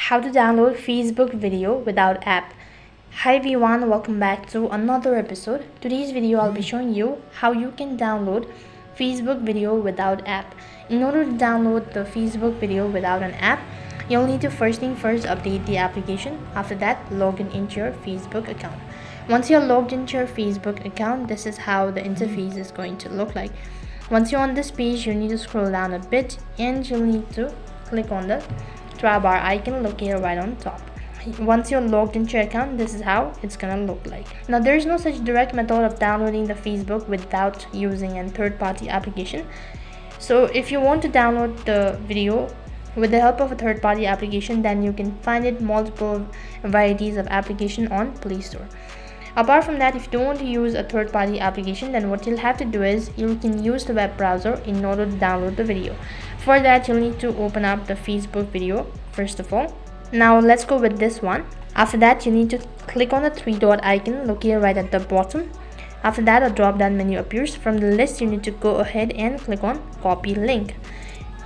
How to download Facebook video without app. Hi everyone, welcome back to another episode. Today's video I'll be showing you how you can download Facebook video without app. In order to download the Facebook video without an app, you'll need to first update the application. After that, log in into your Facebook account. Once you're logged into your Facebook account, this is how the interface is going to look like. Once you're on this page, you need to scroll down a bit and you'll need to click on the bar icon located right on top. Once you're logged into your account, this is how it's gonna look like. Now there is no such direct method of downloading the Facebook without using a third-party application. So if you want to download the video with the help of a third-party application, then you can find it multiple varieties of application on Play Store. Apart from that, if you don't want to use a third-party application, then what you'll have to do is you can use the web browser in order to download the video. For that, you'll need to open up the Facebook video first of all. Now let's go with this one. After that, you need to click on the three-dot icon located right at the bottom. After that, a drop-down menu appears. From the list, you need to go ahead and click on copy link.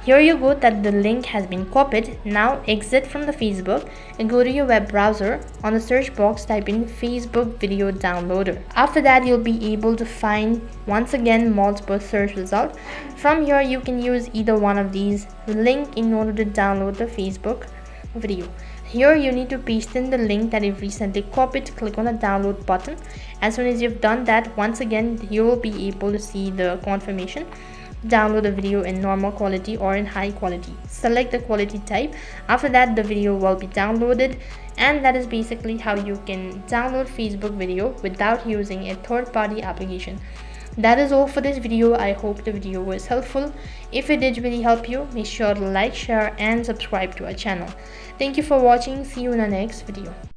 Here you go that the link has been copied. Now exit from the Facebook and go to your web browser. On the search box, type in Facebook video downloader. After that, you'll be able to find once again multiple search results. From here, you can use either one of these link in order to download the Facebook video. Here you need to paste in the link that you've recently copied. Click on the download button. As soon as you've done that, once again you will be able to see the confirmation. Download the video in normal quality or in high quality. Select the quality type. After that, the video will be downloaded, and that is basically how you can download Facebook video without using a third-party application. That is all for this video. I hope the video was helpful. If it did really help you, make sure to like, share and subscribe to our channel. Thank you for watching. See you in the next video.